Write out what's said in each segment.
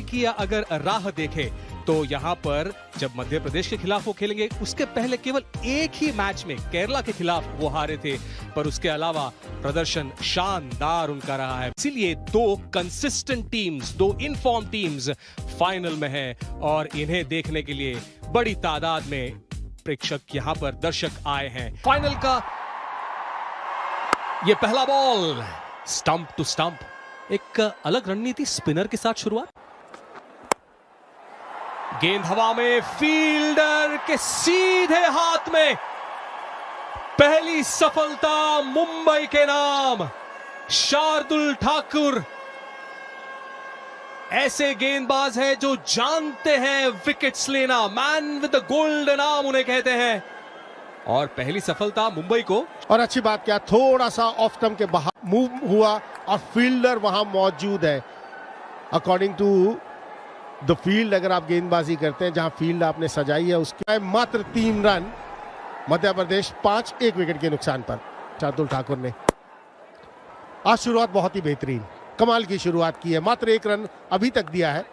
की अगर राह देखे तो यहाँ पर जब मध्य प्रदेश के खिलाफ वो खेलेंगे, उसके पहले केवल एक ही मैच में केरला के खिलाफ वो हारे थे, पर उसके अलावा प्रदर्शन शानदार उनका रहा है। इसीलिए दो कंसिस्टेंट टीम्स, दो इनफॉर्म टीम्स फाइनल में हैं और इन्हें देखने के लिए बड़ी तादाद में प्रेक्षक यहाँ पर दर्शक आए हैं। फाइनल का ये पहला बॉल स्टंप टू स्टंप, एक अलग रणनीति, स्पिनर के साथ शुरुआत, गेंद हवा में, फील्डर के सीधे हाथ में, पहली सफलता मुंबई के नाम। शार्दुल ठाकुर ऐसे गेंदबाज है जो जानते हैं विकेट्स लेना, man with the golden arm उन्हें कहते हैं, और पहली सफलता मुंबई को। और अच्छी बात क्या, थोड़ा सा ऑफ स्टंप के बाहर मूव हुआ और फील्डर वहां मौजूद है। अकॉर्डिंग टू द फील्ड, अगर आप गेंदबाजी करते हैं जहां फील्ड आपने सजाई है, उसके मात्र 3 रन, मध्य प्रदेश 5, 1 विकेट के नुकसान पर। शार्दुल ठाकुर ने आज शुरुआत बहुत ही बेहतरीन, कमाल की शुरुआत की है, मात्र 1 रन अभी तक दिया है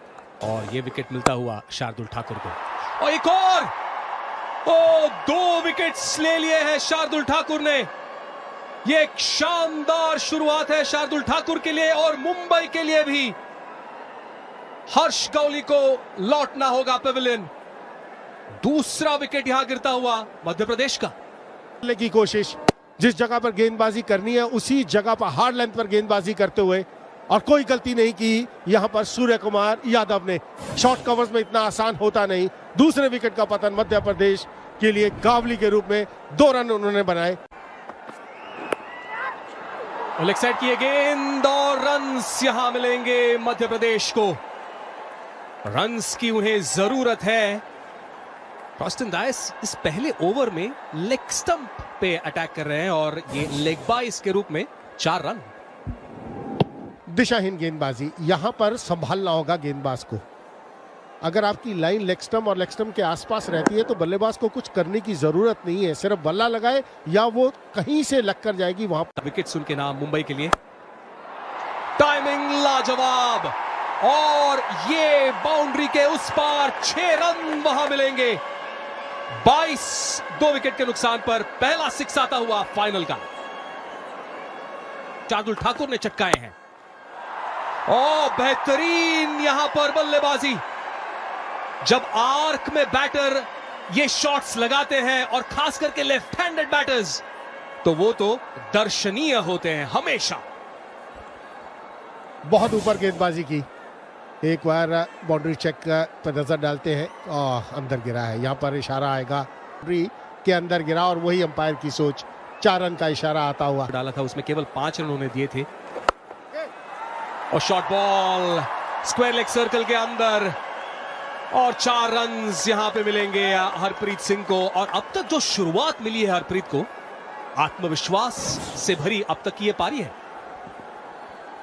और ये विकेट मिलता हुआ शार्दुल ठाकुर को। और एक और, 2 विकेट्स ले लिए हैं शार्दुल ठाकुर ने। ये एक शानदार शुरुआत है शार्दुल ठाकुर के लिए और मुंबई के लिए भी। हर्ष गौली को लौटना होगा पेविलियन। दूसरा विकेट यहां गिरता हुआ मध्य प्रदेश का। की कोशिश, जिस जगह पर गेंदबाजी करनी है उसी जगह पर हार्ड लेंथ पर गेंदबाजी करते हुए, और कोई गलती नहीं की यहां पर सूर्य कुमार यादव ने। शॉर्ट कवर्स में इतना आसान होता नहीं। दूसरे विकेट का पतन मध्य प्रदेश के लिए गावली के रूप में 2 रन उन्होंने बनाए। लेग साइड की गेंद और रन्स यहां मिलेंगे मध्य प्रदेश को। रन्स की उन्हें जरूरत है। रॉस्टन डायस इस पहले ओवर में लेग स्टंप पे अटैक कर रहे हैं और ये लेग बाइस के रूप में 4 रन। दिशाहीन गेंदबाजी, यहां पर संभालना होगा गेंदबाज को। अगर आपकी लाइन लेग स्टंप और लेग स्टंप के आसपास रहती है तो बल्लेबाज को कुछ करने की जरूरत नहीं है, सिर्फ बल्ला लगाए या वो कहीं से लग कर जाएगी वहां। विकेट उनके नाम मुंबई के लिए। टाइमिंग लाजवाब और ये बाउंड्री के उस पार 6 रन वहां मिलेंगे। 22, 2 विकेट के नुकसान पर पहला 6 आता हुआ फाइनल का। शार्दुल ठाकुर ने चटकाए हैं। बेहतरीन यहां पर बल्लेबाजी। जब आर्क में बैटर ये शॉट्स लगाते हैं और खास करके लेफ्ट हैंडेड बैटर्स, तो वो तो दर्शनीय होते हैं हमेशा। बहुत ऊपर गेंदबाजी की। एक बार बाउंड्री चेक पर नजर डालते हैं, अंदर गिरा है। यहां पर इशारा आएगा, बाउंड्री के अंदर गिरा और वही अंपायर की सोच। 4 रन का इशारा आता हुआ डाला था, उसमें केवल 5 रन उन्होंने दिए थे। और short ball square leg circle के अंदर और 4 रन यहां पे मिलेंगे हरप्रीत सिंह को। और अब तक जो शुरुआत मिली है हरप्रीत को, आत्मविश्वास से भरी अब तक की ये पारी है।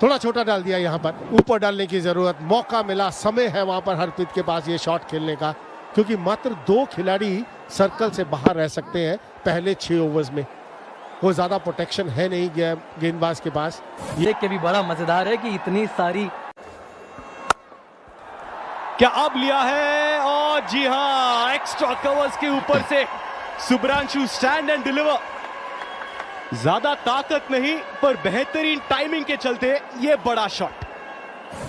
थोड़ा छोटा डाल दिया, यहां पर ऊपर डालने की जरूरत, मौका मिला, समय है वहां पर हरप्रीत के पास ये शॉट खेलने का, क्योंकि मात्र 2 खिलाड़ी सर्कल से बाहर रह सकते हैं पहले 6 ओवर्स में। वो ज्यादा प्रोटेक्शन है नहीं गेंदबाज के पास। ये के भी बड़ा मजेदार है कि इतनी सारी क्या अब लिया है, और जी हां, एक्स्ट्रा कवर्स के ऊपर से सुब्रांशु स्टैंड एंड डिलीवर। ज्यादा ताकत नहीं पर बेहतरीन टाइमिंग के चलते ये बड़ा शॉट।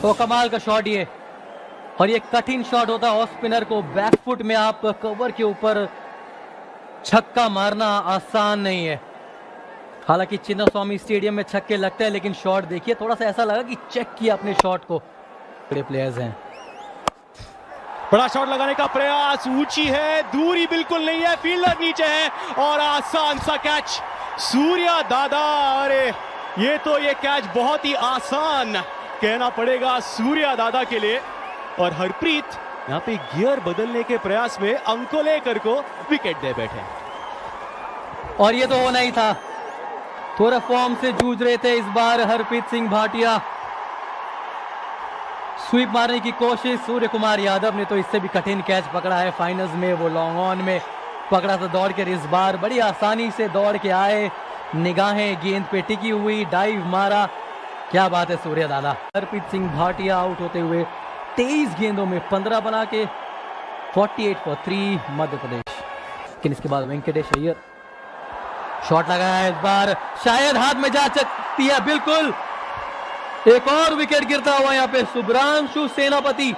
तो कमाल का शॉट ये, और ये कठिन शॉट होता है ऑफ स्पिनर को। बैकफुट में आप कवर के ऊपर छक्का मारना आसान नहीं है। हालांकि चिन्नास्वामी स्टेडियम में छक्के लगते हैं, लेकिन शॉट देखिए, थोड़ा सा ऐसा लगा कि चेक किया अपने शॉट को। बड़े प्लेयर्स हैं। बड़ा शॉट लगाने का प्रयास, ऊंची है, दूरी बिल्कुल नहीं है, फील्डर नीचे है और आसान सा कैच। सूर्या दादा, अरे ये कैच बहुत ही आसान कहना पड़ेगा सूर्या दादा के लिए। और हरप्रीत यहाँ पे गियर बदलने के प्रयास में अंकोलेकर को विकेट दे बैठे। और ये तो होना ही था, थोड़ा फॉर्म से जूझ रहे थे इस बार हरप्रीत सिंह भाटिया। स्वीप मारने की कोशिश, सूर्य कुमार यादव ने तो इससे भी कठिन कैच पकड़ा है फाइनल्स में, वो लॉन्ग ऑन में पकड़ा था दौड़ कर। इस बार बड़ी आसानी से दौड़ के आए, निगाहें गेंद पे टिकी हुई, डाइव मारा। क्या बात है सूर्य दादा। हरप्रीत सिंह भाटिया आउट होते हुए 23 गेंदों में 15 बना के 48 फॉर 3 मध्य प्रदेश। लेकिन इसके बाद वेंकटेश अय्यर शॉट लगाया है, इस बार शायद हाथ में जा सकती है, बिल्कुल एक और विकेट गिरता हुआ यहाँ पे शुभ्रांशु सेनापति,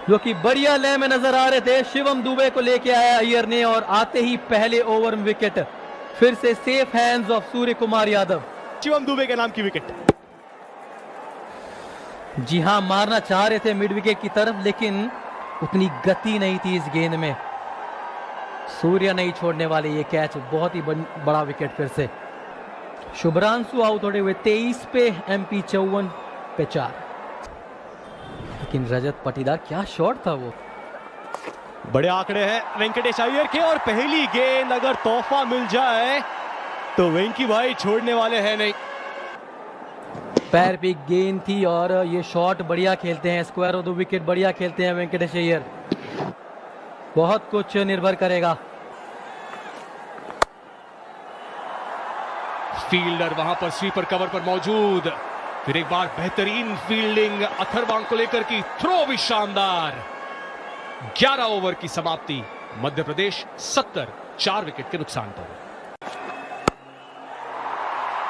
जो कि बढ़िया लय में नजर आ रहे थे। शिवम दुबे को लेके आया अय्यर ने और आते ही पहले ओवर में विकेट, फिर से safe hands of Surya Kumar Yadav. Shivam Dubey के नाम की विकेट। जी हां, मारना चाह रहे थे मिड विकेट की तरफ, लेकिन उतनी गति नहीं थी इस गेंद में। सूर्य नहीं छोड़ने वाले ये कैच, बहुत ही बड़ा विकेट फिर से। शुभ्रांशु आउट होते हुए 23 पे, एमपी 54 पे 4। लेकिन रजत पाटीदार, क्या शॉट था वो। बड़े आंकड़े हैं वेंकटेश अय्यर के, और पहली गेंद अगर तोहफा मिल जाए तो वेंकी भाई छोड़ने वाले हैं नहीं। पैर पे गेंद थी और ये शॉट बढ़िया खेलते हैं, स्क्वायर ऑफ द विकेट बढ़िया खेलते हैं वेंकटेश अय्यर। बहुत कुछ निर्भर करेगा। फील्डर वहां पर स्वीपर कवर पर मौजूद, फिर एक बार बेहतरीन फील्डिंग अथर्वांग को लेकर की, थ्रो भी शानदार। 11 ओवर की समाप्ति, मध्य प्रदेश 70, 4 विकेट के नुकसान पर।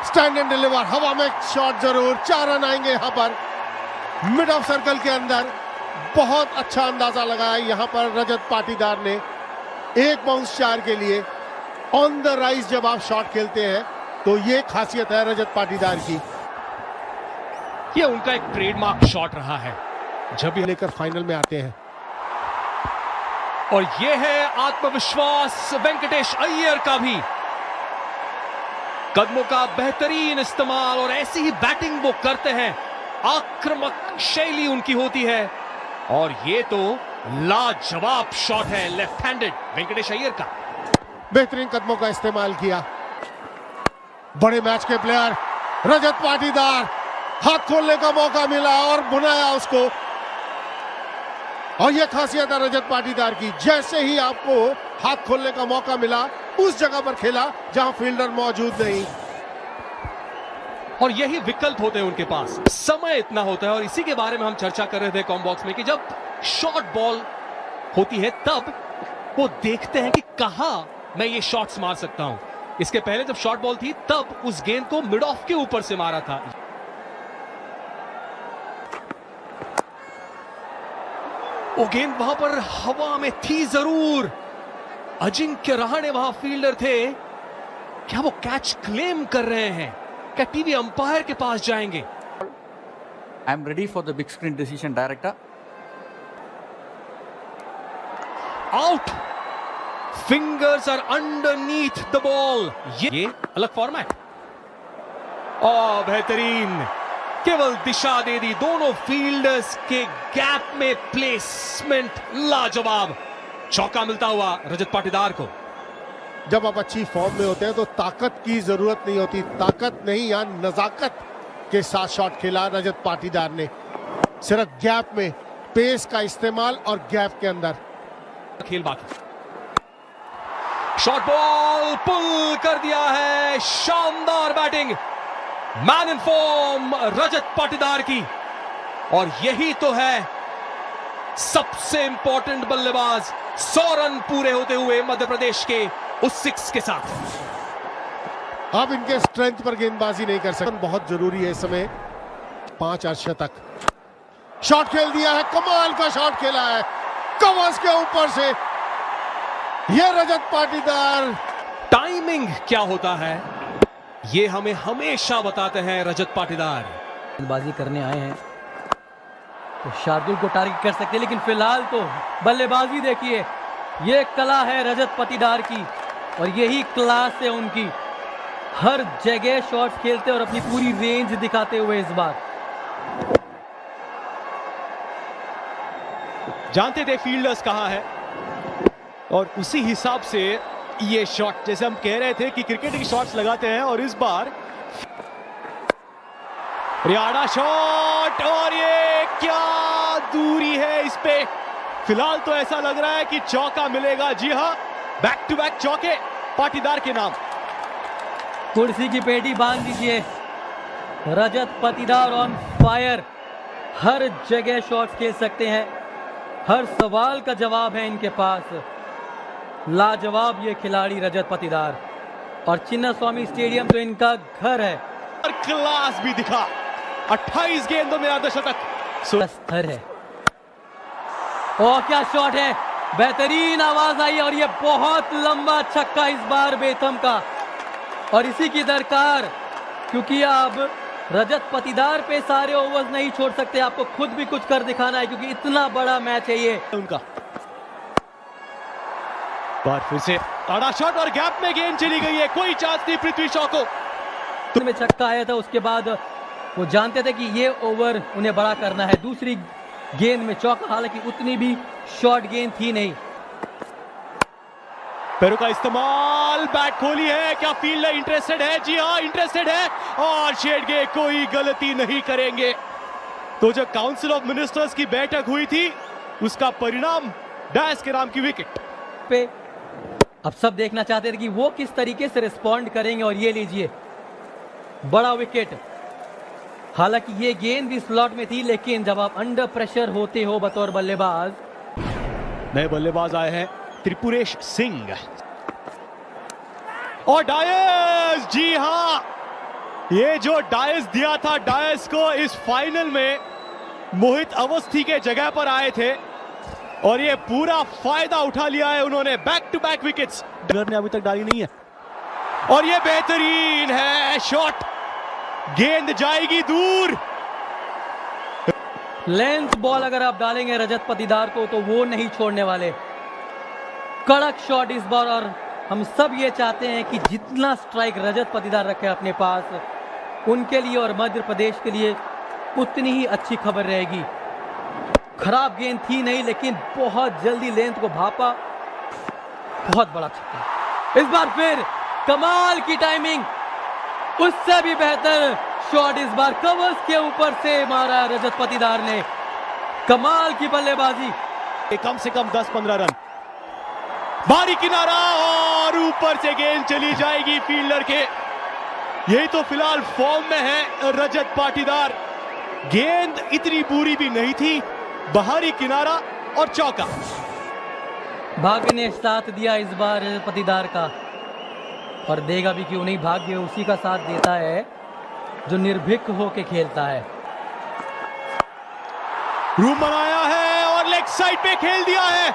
स्टैंड एंड डिलीवर, हवा में शॉट जरूर, 4 रन आएंगे यहां पर मिड ऑफ सर्कल के अंदर। बहुत अच्छा अंदाजा लगाया यहां पर रजत पाटीदार ने। एक बाउंस 4 के लिए ऑन द राइज जब आप शॉट खेलते हैं तो ये खासियत है रजत पाटीदार की। ये उनका एक ट्रेडमार्क शॉट रहा है जब भी लेकर फाइनल में आते हैं। और ये है आत्मविश्वास वेंकटेश अय्यर का भी, कदमों का बेहतरीन इस्तेमाल, और ऐसी ही बैटिंग वो करते हैं। आक्रामक शैली उनकी होती है, और ये तो लाजवाब शॉट है लेफ्ट हैंडेड वेंकटेश अय्यर का। बेहतरीन कदमों का इस्तेमाल किया। बड़े मैच के प्लेयर रजत पाटीदार, हाथ खोलने का मौका मिला और बुनाया उसको। और यह खासियत है रजत पाटीदार की, जैसे ही आपको हाथ खोलने का मौका मिला उस जगह पर खेला जहां फील्डर मौजूद नहीं। और यही विकल्प होते हैं उनके पास, समय इतना होता है। और इसी के बारे में हम चर्चा कर रहे थे कॉम बॉक्स में कि जब शॉर्ट बॉल होती है तब वो देखते हैं कि कहां मैं ये शॉट्स मार सकता हूं। इसके पहले जब शॉर्ट बॉल थी तब उस गेंद को मिड ऑफ के ऊपर से मारा था। वो गेंद वहां पर हवा में थी जरूर, अजिंक्य रहाणे वहां फील्डर थे। क्या वो कैच क्लेम कर रहे हैं? क्या टीवी अंपायर के पास जाएंगे? I am ready for the big screen decision, director. Out. Fingers are underneath the ball. ये अलग फॉर्मेट। बेहतरीन, केवल दिशा दे दी। दोनों फील्डर्स के गैप में प्लेसमेंट लाजवाब। चौका मिलता हुआ रजत पाटीदार को। जब आप अच्छी फॉर्म में होते हैं तो ताकत की जरूरत नहीं होती, ताकत नहीं, यहां नजाकत के साथ शॉट खेला रजत पाटीदार ने। सिर्फ गैप में पेस का इस्तेमाल और गैप के अंदर खेल बाकी। शॉर्ट बॉल पुल कर दिया है, शानदार batting, man in form Rajat Patidar की। और यही तो है सबसे इंपॉर्टेंट बल्लेबाज। 100 रन पूरे होते हुए मध्य प्रदेश के उस 6 के साथ। अब इनके स्ट्रेंथ पर गेंदबाजी नहीं कर सकते, बहुत जरूरी है इस समय। 5 अर्धशतक शॉट खेल दिया है, कमाल का शॉट खेला है कवर्स के ऊपर से। यह रजत पाटीदार। टाइमिंग क्या होता है ये हमें हमेशा बताते हैं रजत पाटीदार। गेंदबाजी करने आए हैं तो शार्दुल को टारगेट कर सकते हैं, लेकिन फिलहाल तो बल्लेबाजी देखिए, ये कला है रजत पाटीदार की और यही क्लास है उनकी। हर जगह शॉट्स खेलते और अपनी पूरी रेंज दिखाते हुए इस बार। जानते थे फील्डर्स कहां है और उसी हिसाब से ये शॉट, जैसे हम कह रहे थे कि क्रिकेट की शॉट्स लगाते हैं, और इस बार रियाड़ा शॉट, और ये क्या दूरी है इस पे। फिलहाल तो ऐसा लग रहा है कि चौका मिलेगा। जी हां, बैक टू बैक चौके पाटीदार के नाम। कुर्सी की पेटी बांध दीजिए, रजत पाटीदार ऑन फायर। हर जगह शॉट्स खेल सकते हैं, हर सवाल का जवाब है इनके पास। लाजवाब ये खिलाड़ी रजत पाटीदार, और चिन्नास्वामी स्टेडियम तो इनका घर है। और क्लास भी दिखा, 28 गेंदों में अर्धशतक। स्तर है। और क्या शॉट है, बेहतरीन आवाज आई और ये बहुत लंबा छक्का इस बार बेथम का, और इसी की दरकार, क्योंकि अब रजत पाटीदार पे सारे ओवर्स नहीं छोड़ सकते, आपको खुद भी कुछ कर दिखाना है क्योंकि इतना बड़ा मैच है ये उनका। बार फिर से कड़ा शॉट और गैप में गेंद चली गई है, कोई चांस नहीं पृथ्वी शॉ को। में छक्का आया था, उसके बाद वो जानते थे कि ये ओवर उन्हें बड़ा करना है। दूसरी गेंद में चौका, हालांकि उतनी भी शॉर्ट गेंद थी नहीं। पैरों का इस्तेमाल, बैट खोली है, क्या फील्डर इंटरेस्टेड है? जी हाँ, इंटरेस्टेड है, और शेडगे कोई गलती नहीं करेंगे। तो जो काउंसिल ऑफ मिनिस्टर्स की बैठक हुई थी, उसका परिणाम डायस के नाम की विकेट पे अब सब देखना चाहते थे कि वो किस तरीके से रिस्पॉन्ड करेंगे, और ये लीजिए बड़ा विकेट। हालांकि ये गेंद भी स्लॉट में थी, लेकिन जब आप अंडर प्रेशर होते हो बतौर बल्लेबाज। नए बल्लेबाज आए हैं त्रिपुरेश सिंह और डायस। जी हां, ये जो डायस दिया था, डायस को इस फाइनल में मोहित अवस्थी के जगह पर आए थे, और ये पूरा फायदा उठा लिया है उन्होंने। बैक टू बैक विकेट्स डर ने अभी तक डाली नहीं है, और ये बेहतरीन है शॉट, गेंद जाएगी दूर। लेंथ बॉल अगर आप डालेंगे रजत पाटीदार को तो वो नहीं छोड़ने वाले। कड़क शॉट इस बार, और हम सब ये चाहते हैं कि जितना स्ट्राइक रजत पाटीदार रखे अपने पास, उनके लिए और मध्य प्रदेश के लिए उतनी ही अच्छी खबर रहेगी। खराब गेंद थी नहीं, लेकिन बहुत जल्दी लेंथ को भापा, बहुत बड़ा छक्का। इस बार फिर कमाल की टाइमिंग, उससे भी बेहतर शॉट इस बार कवर्स के ऊपर से मारा रजत पाटीदार ने। कमाल की बल्लेबाजी। कम से कम 10-15 रन, बारी किनारा, और ऊपर से गेंद चली जाएगी फील्डर के। यही तो फिलहाल फॉर्म में है रजत पाटीदार। गेंद इतनी बुरी भी नहीं थी, बाहरी किनारा और चौका। भाग्य ने साथ दिया इस बार रजत पाटीदार का, और देगा भी क्यों नहीं। भाग्य उसी का साथ देता है जो निर्भीक होके खेलता है। रूम बनाया है और लेग साइड पे खेल दिया है।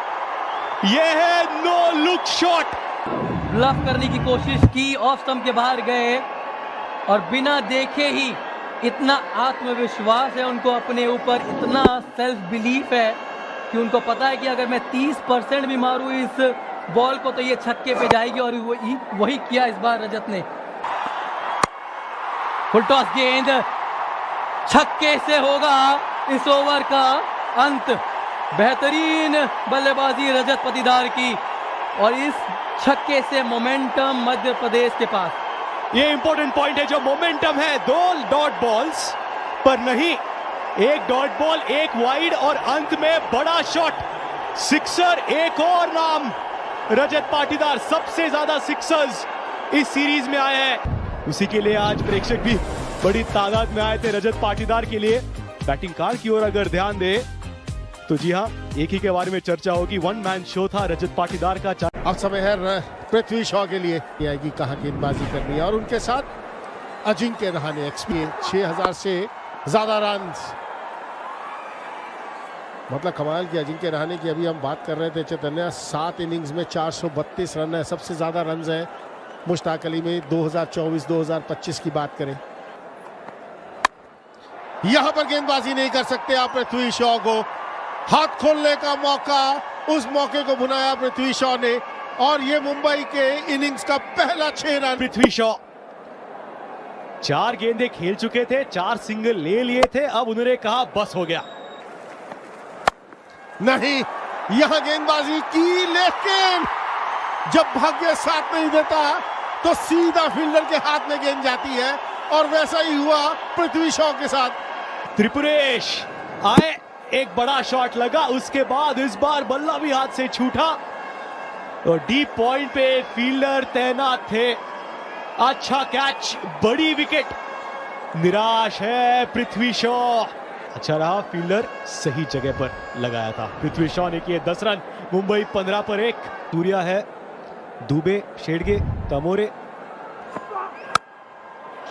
यह है नो लुक शॉट। ब्लफ करने की कोशिश की, ऑफ स्टंप के बाहर गए, और बिना देखे ही इतना आत्मविश्वास है उनको अपने ऊपर, इतना सेल्फ बिलीफ है कि उनको पता है कि अगर मैं 30% भी मारूं इस बॉल को तो ये छक्के पे जाएगी, और वही किया इस बार रजत ने। फुल टॉस गेंद, छक्के से होगा इस ओवर का अंत। बेहतरीन बल्लेबाजी रजत पाटीदार की, और इस छक्के से मोमेंटम मध्य प्रदेश के पास। ये इंपॉर्टेंट पॉइंट है, जो मोमेंटम है 2 डॉट बॉल्स पर नहीं, एक डॉट बॉल, एक वाइड, और अंत में बड़ा शॉट, सिक्सर। एक और नाम रजत पाटीदार, सबसे ज्यादा सिक्सर्स इस सीरीज में आए हैं। उसी के लिए आज प्रेक्षक भी बड़ी तादाद में आए थे रजत पाटीदार के लिए। बैटिंग कार्ड की ओर अगर ध्यान दे तो जी हाँ, एक ही के बारे में चर्चा होगी। 1 मैन शो था रजत पाटीदार का। अब समय है पृथ्वी शॉ के लिए आएगी कहां गेंदबाजी करनी है, और उनके साथ अजिंक्य रहाणे। एक्सपी 6000 से ज्यादा रन, मतलब कमाल की अजिंक्य रहाणे की। अभी हम बात कर रहे थे चैतन्य, 7 इनिंग्स में 432 रन है, सबसे ज्यादा रन है मुश्ताक अली में। 2024-2025 की बात करें, यहां पर गेंदबाजी नहीं कर सकते आप पृथ्वी शॉ को। हाथ खोलने का मौका, उस मौके को भुनाया पृथ्वी शॉ ने, और ये मुंबई के इनिंग्स का पहला 6 रन। पृथ्वी शॉ 4 गेंदें खेल चुके थे, 4 सिंगल ले लिए थे, अब उन्होंने कहा बस हो गया। नहीं, यहां गेंदबाजी की, लेकिन जब भाग्य साथ नहीं देता तो सीधा फील्डर के हाथ में गेंद जाती है, और वैसा ही हुआ पृथ्वी शॉ के साथ। त्रिपुरेश आए, एक बड़ा शॉट लगा, उसके बाद इस बार बल्ला भी हाथ से छूटा, और डीप पॉइंट पे फील्डर तैनात थे। अच्छा कैच, बड़ी विकेट। निराश है पृथ्वी शॉ। अच्छा रहा, फील्डर सही जगह पर लगाया था। पृथ्वी शॉ ने किए 10 रन, मुंबई 15 पर 1। सूर्या है, दुबे, शेडगे, तमोरे,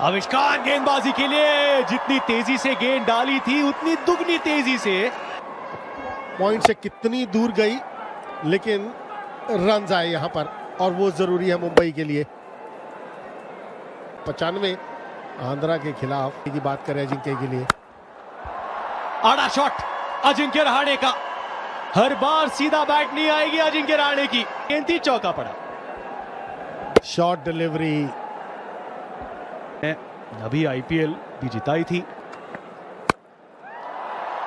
आविष्कार गेंदबाजी के लिए। जितनी तेजी से गेंद डाली थी उतनी दुगनी तेजी से पॉइंट से कितनी दूर गई, लेकिन रन आए यहां पर, और वो जरूरी है मुंबई के लिए। 95 आंध्रा के खिलाफ की बात करें अजिंक्य के लिए। आड़ा शॉट अजिंक्य रहाणे का। हर बार सीधा बैट नहीं आएगी अजिंक्य रहाणे की। गेंद चौका पड़ा। शॉट डिलीवरी, अभी आईपीएल भी जिताई थी।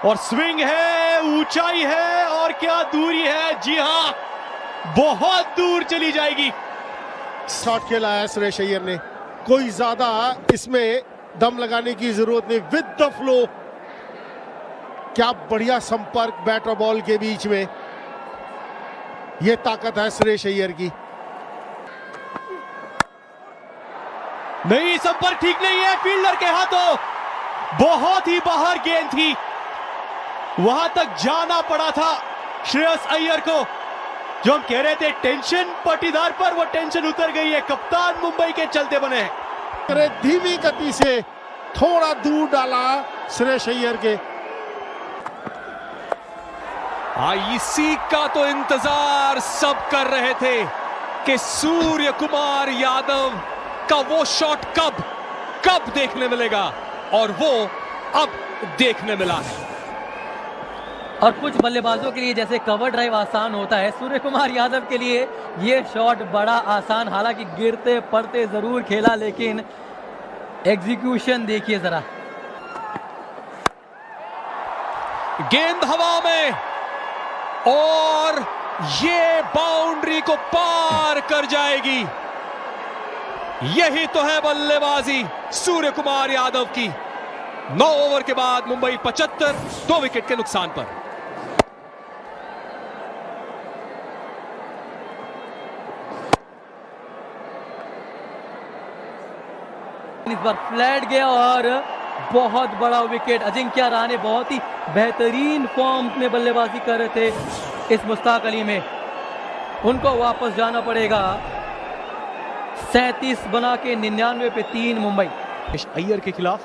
और स्विंग है, ऊंचाई है, और क्या दूरी है। जी हां, बहुत दूर चली जाएगी। शॉट खेला है सुरेश अय्यर ने, कोई ज्यादा इसमें दम लगाने की जरूरत नहीं। विद द फ्लो, क्या बढ़िया संपर्क बैट और बॉल के बीच में। यह ताकत है सुरेश अय्यर की। नहीं, संपर्क ठीक नहीं है फील्डर के हाथों। बहुत ही बाहर गेंद थी, वहां तक जाना पड़ा था श्रेयस अय्यर को। जो हम कह रहे थे टेंशन पटीदार पर, वो टेंशन उतर गई है। कप्तान मुंबई के चलते बने हैं। धीमी गति से थोड़ा दूर डाला सुरेश अय्यर के। इसी का तो इंतजार सब कर रहे थे कि सूर्य कुमार यादव का वो शॉट कब देखने मिलेगा, और वो अब देखने मिला है। और कुछ बल्लेबाजों के लिए जैसे कवर ड्राइव आसान होता है, सूर्य कुमार यादव के लिए ये शॉट बड़ा आसान। हालांकि गिरते पड़ते जरूर खेला, लेकिन एग्जीक्यूशन देखिए जरा। गेंद हवा में, और ये बाउंड्री को पार कर जाएगी। यही तो है बल्लेबाजी सूर्य कुमार यादव की। 9 ओवर के बाद मुंबई 75, 2 विकेट के नुकसान पर। इस बार फ्लैट गया और बहुत बड़ा विकेट। अजिंक्य रहाणे बहुत ही बेहतरीन फॉर्म में बल्लेबाजी कर रहे थे इस मुश्ताक अली में। उनको वापस जाना पड़ेगा। 37 बना के 99 पे 3 मुंबई। अय्यर के खिलाफ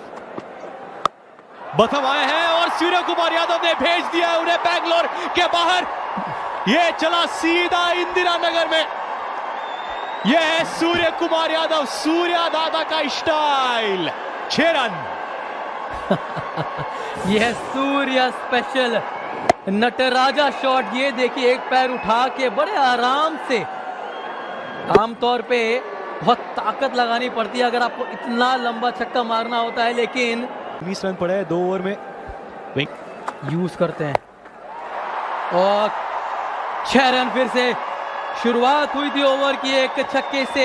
बथम आए हैं, और सूर्य कुमार यादव ने भेज दिया है उन्हें बैंगलोर के बाहर। ये चला सीधा इंदिरा नगर में। यह है सूर्य कुमार यादव, सूर्या दादा का स्टाइल। 6 रन। यह सूर्या स्पेशल नटराजा शॉट। ये देखिए, एक पैर उठा के बड़े आराम से। आमतौर पे बहुत ताकत लगानी पड़ती है अगर आपको इतना लंबा छक्का मारना होता है, लेकिन 20 रन पड़े 2 ओवर में। यूज करते हैं। और 6 रन फिर से। शुरुआत हुई थी ओवर की एक छक्के से।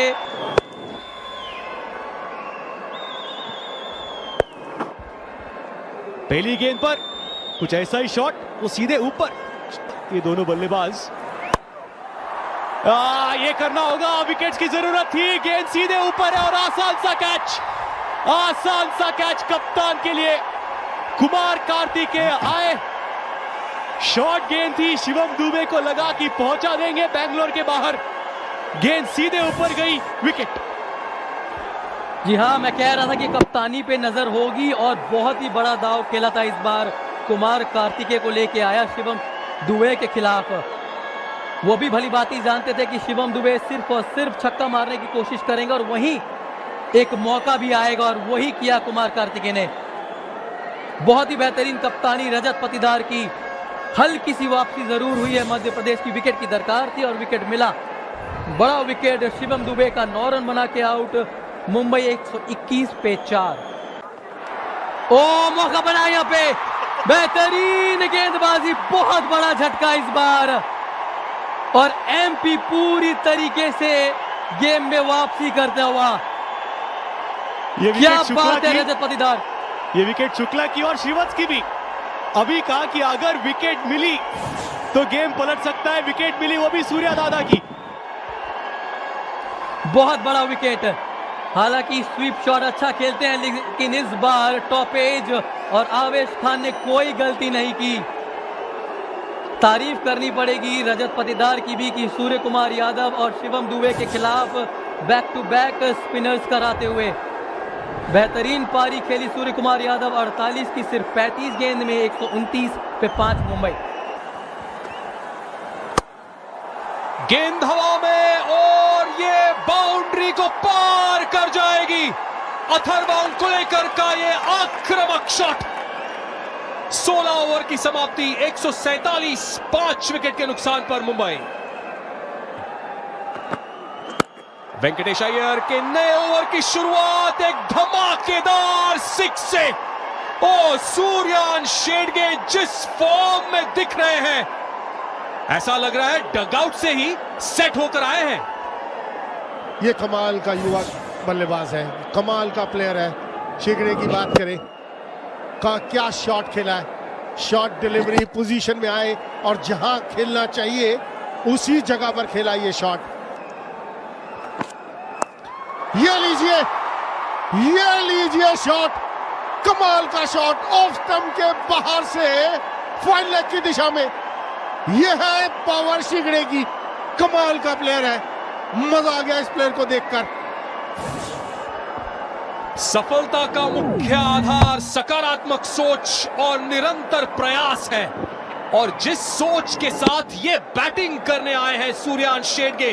पहली गेंद पर कुछ ऐसा ही शॉट, वो सीधे ऊपर। ये दोनों बल्लेबाज, ये करना होगा। विकेट्स की जरूरत थी। गेंद सीधे ऊपर है, और आसान सा कैच, आसान सा कैच कप्तान के लिए। कुमार कार्तिकेय आए, शॉर्ट गेंद थी, शिवम दुबे को लगा कि पहुंचा देंगे बैंगलोर के बाहर। गेंद सीधे ऊपर गई, विकेट। जी हाँ, मैं कह रहा था कि कप्तानी पे नजर होगी, और बहुत ही बड़ा दाव खेला था इस बार। कुमार कार्तिकेय को लेके आया शिवम दुबे के खिलाफ। वो भी भली बात ही जानते थे कि शिवम दुबे सिर्फ और सिर्फ छक्का मारने की कोशिश करेंगे, और वहीं एक मौका भी आएगा, और वही किया कुमार कार्तिकेय ने। बहुत ही बेहतरीन कप्तानी रजत पटीदार की। हल्की सी वापसी जरूर हुई है, मध्य प्रदेश की विकेट की दरकार थी और विकेट मिला। बड़ा विकेट शिवम दुबे का, 9 रन बना के आउट। मुंबई 121 पे 4। ओ मौका बना यहाँ पे, बेहतरीन गेंदबाजी, बहुत बड़ा झटका इस बार, और एमपी पूरी तरीके से गेम में वापसी करता हुआ। क्या बात है रजत पटीदार। ये विकेट शुक्ला की और श्रीवत्स की भी। अभी कहा कि अगर विकेट मिली तो गेम पलट सकता है। विकेट मिली, वो भी सूर्या दादा की। बहुत बड़ा विकेट। हालांकि स्वीप शॉट अच्छा खेलते हैं, लेकिन इस बार टॉप एज और आवेश खान ने कोई गलती नहीं की। तारीफ करनी पड़ेगी रजत पाटीदार की भी कि सूर्य कुमार यादव और शिवम दुबे के खिलाफ बैक टू बैक स्पिनर्स कराते हुए बेहतरीन पारी खेली सूर्य कुमार यादव। 48 की सिर्फ 35 गेंद में 129 पे 5 मुंबई। गेंद हवा में और ये बाउंड्री को पार कर जाएगी। अथर्व को लेकर का ये आक्रामक शॉट। 16 ओवर की समाप्ति, 147, 5 विकेट के नुकसान पर मुंबई। वेंकटेश अय्यर के नए ओवर की शुरुआत एक धमाकेदार सिक्स से। ओ सूर्यान शेडगे जिस फॉर्म में दिख रहे हैं, ऐसा लग रहा है डगआउट से ही सेट होकर आए हैं। ये कमाल का युवा बल्लेबाज है, कमाल का प्लेयर है। शेगड़े की बात करें का क्या शॉट खेला है, शॉट डिलीवरी पोजीशन में आए और जहां खेलना चाहिए उसी जगह पर खेला ये शॉट। ये लीजिए शॉट, कमाल का शॉट ऑफ स्टंप के बाहर से फाइन लेग की दिशा में। ये है पावर शेगड़े की, कमाल का प्लेयर है, मजा आ गया इस प्लेयर को देखकर। सफलता का मुख्य आधार सकारात्मक सोच और निरंतर प्रयास है, और जिस सोच के साथ ये बैटिंग करने आए हैं सूर्यान शेडगे।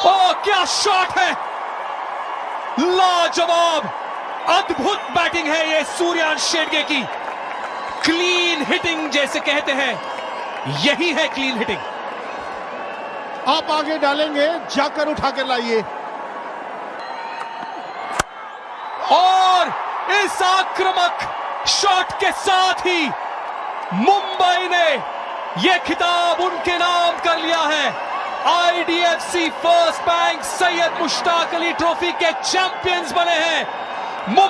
ओ क्या शॉट है, लाजवाब, अद्भुत बैटिंग है ये सूर्यान शेडगे की। क्लीन हिटिंग जैसे कहते हैं, यही है क्लीन हिटिंग। आप आगे डालेंगे, जाकर उठा कर लाइए। और इस आक्रामक शॉट के साथ ही मुंबई ने यह खिताब उनके नाम कर लिया है। IDFC first bank Syed Mushtaq Ali trophy के चैंपियंस बने हैं।